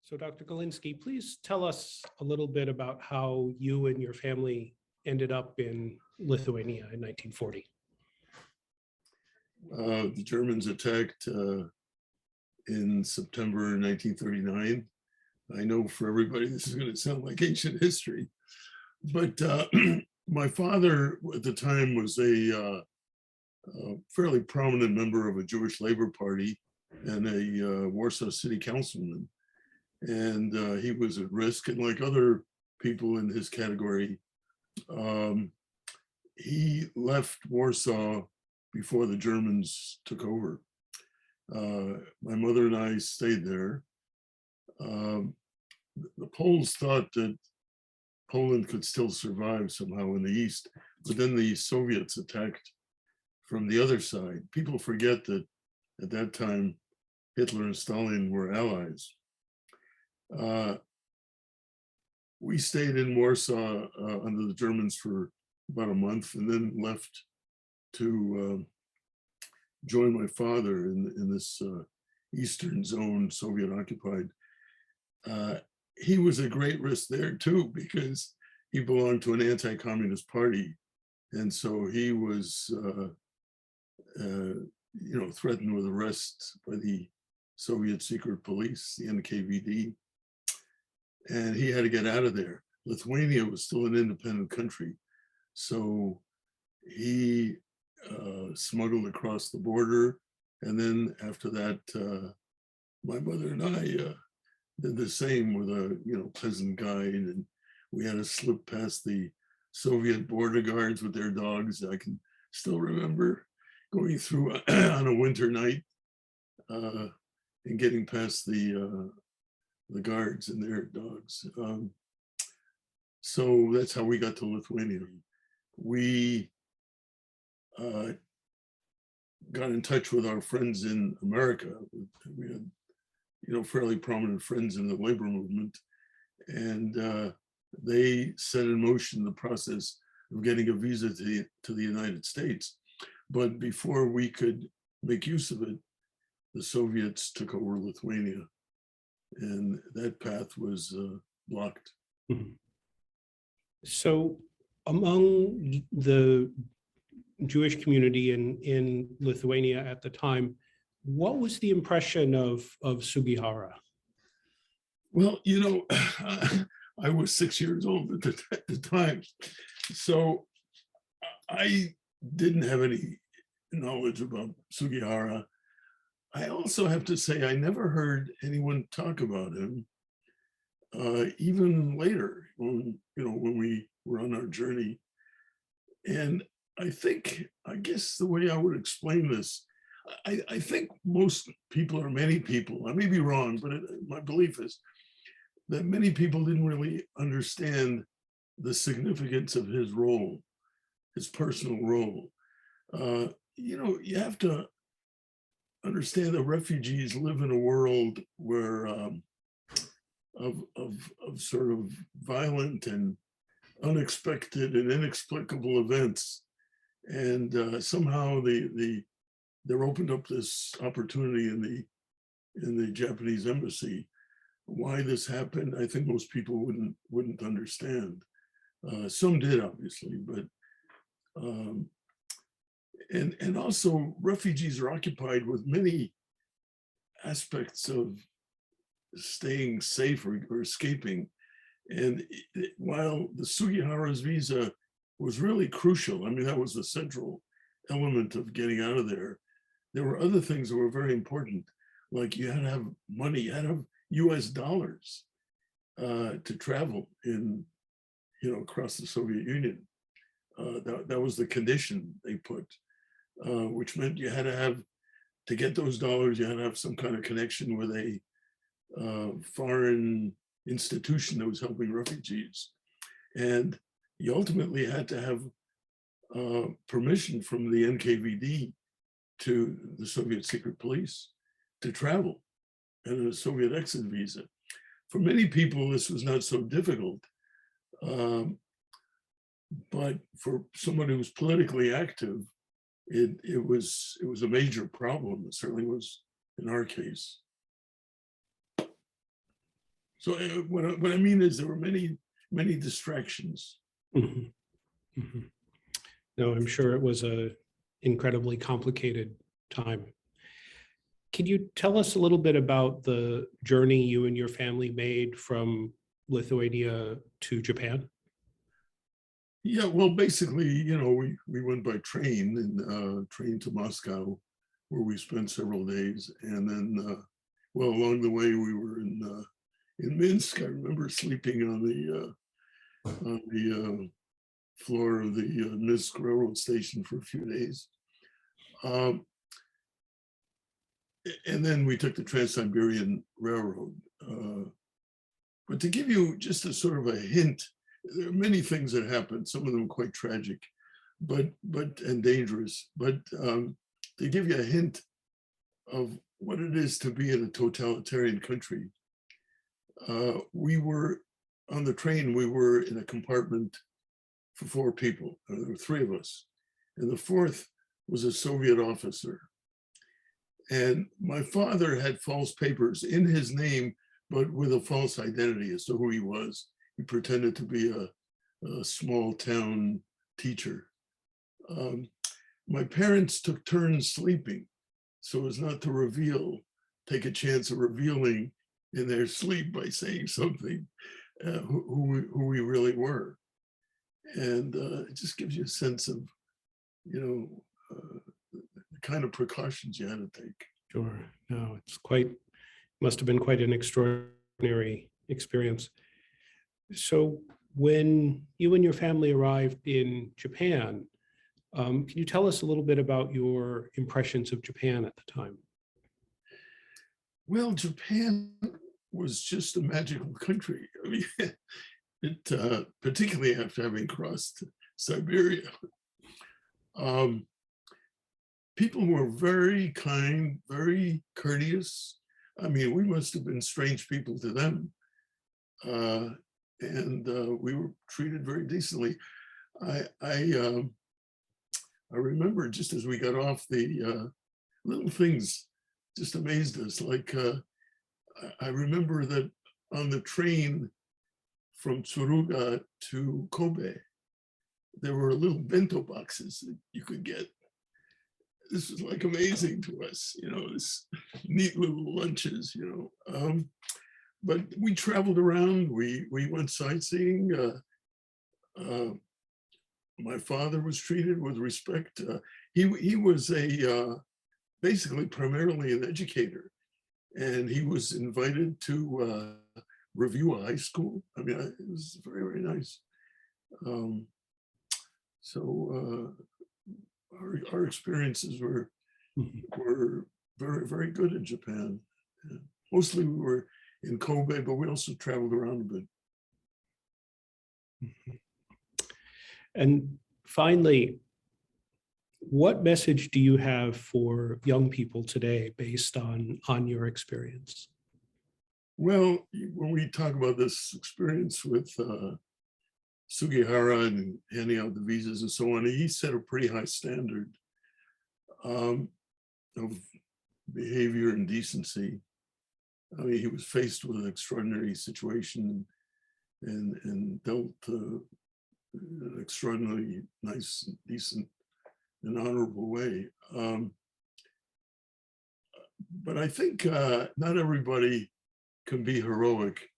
So Dr. Galinsky, please tell us a little bit about how you and your family ended up in Lithuania in 1940. The Germans attacked in September 1939. I know for everybody this is going to sound like ancient history, but my father at the time was a fairly prominent member of a Jewish Labor Party and a Warsaw City Councilman. And he was at risk, and like other people in his category, he left Warsaw before the Germans took over. My mother and I stayed there. The Poles thought that Poland could still survive somehow in the east, but then the Soviets attacked from the other side. People forget that at that time, Hitler and Stalin were allies. We stayed in Warsaw under the Germans for about a month and then left to join my father in this Eastern zone, Soviet occupied. He was a great risk there too, because he belonged to an anti-communist party. And so he was, threatened with arrest by the Soviet secret police, the NKVD. And he had to get out of there. Lithuania was still an independent country. So he smuggled across the border. And then after that, my mother and I did the same with a peasant guide. And we had to slip past the Soviet border guards with their dogs. I can still remember going through on a winter night and getting past the guards and their dogs. So that's how we got to Lithuania. We got in touch with our friends in America. We had, fairly prominent friends in the labor movement, and they set in motion the process of getting a visa to the United States. But before we could make use of it, the Soviets took over Lithuania, and that path was blocked. So among the Jewish community in Lithuania at the time, what was the impression of Sugihara? Well, I was 6 years old at the time, so I didn't have any knowledge about Sugihara. I also have to say, I never heard anyone talk about him, even later when we were on our journey. And I guess the way I would explain this, I think most people, or many people, I may be wrong, but my belief is that many people didn't really understand the significance of his role, his personal role. You have to understand that refugees live in a world where of sort of violent and unexpected and inexplicable events, and somehow they're opened up this opportunity in the Japanese embassy. Why this happened, I think most people wouldn't understand. Some did, obviously, but and also refugees are occupied with many aspects of staying safe or escaping. And while the Sugihara's visa was really crucial, I mean, that was the central element of getting out of there, there were other things that were very important. Like you had to have money, you had to have US dollars to travel across the Soviet Union. That was the condition they put, which meant you had to have, to get those dollars, you had to have some kind of connection with a foreign institution that was helping refugees. And you ultimately had to have permission from the NKVD to the Soviet secret police to travel, and a Soviet exit visa. For many people, this was not so difficult. But for someone who was politically active, it was a major problem. It certainly was in our case. So what I mean is there were many distractions. Mhm, mhm. No, I'm sure it was a incredibly complicated time. Can you tell us a little bit about the journey you and your family made from Lithuania to Japan? Yeah, well, basically, we went by train and train to Moscow, where we spent several days, and then, well, along the way we were in Minsk. I remember sleeping on the floor of the Minsk railroad station for a few days, um, and then we took the Trans-Siberian Railroad. But to give you just a sort of a hint, there are many things that happened, some of them quite tragic, but and dangerous. But to give you a hint of what it is to be in a totalitarian country, we were on the train. We were in a compartment for 4 people. There were 3 of us, and the 4th was a Soviet officer. And my father had false papers in his name, but with a false identity as to who he was. He pretended to be a small town teacher. My parents took turns sleeping so as not to take a chance of revealing in their sleep by saying something who we really were. And it just gives you a sense of, the kind of precautions you had to take. Sure. No, must have been quite an extraordinary experience. So when you and your family arrived in Japan, can you tell us a little bit about your impressions of Japan at the time? Well, Japan was just a magical country. I mean, it particularly after having crossed Siberia. People were very kind, very courteous. I mean, we must have been strange people to them. And we were treated very decently. I remember just as we got off, the little things just amazed us. Like I remember that on the train from Tsuruga to Kobe, there were little bento boxes that you could get. This was like amazing to us, this neat little lunches, but we traveled around, we went sightseeing. My father was treated with respect. He was basically primarily an educator, and he was invited to review a high school. I mean, it was very, very nice. So our experiences were very, very good in Japan. Mostly we were in Kobe, but we also traveled around a bit. And finally, what message do you have for young people today based on your experience? Well, when we talk about this experience with Sugihara and handing out the visas and so on, he set a pretty high standard of behavior and decency. I mean, he was faced with an extraordinary situation and dealt an extraordinarily nice, decent, and honorable way. But I think not everybody can be heroic,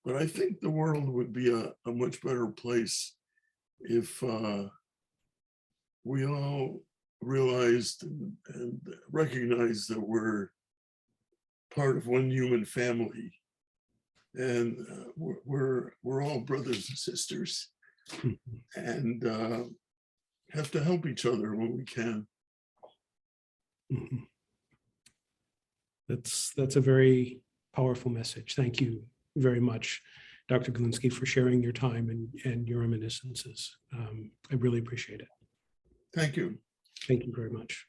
but I think the world would be a much better place if we all realized and recognized that we're part of one human family, and we're all brothers and sisters, and have to help each other when we can. That's a very powerful message. Thank you very much, Dr. Glinsky, for sharing your time and your reminiscences. I really appreciate it. Thank you. Thank you very much.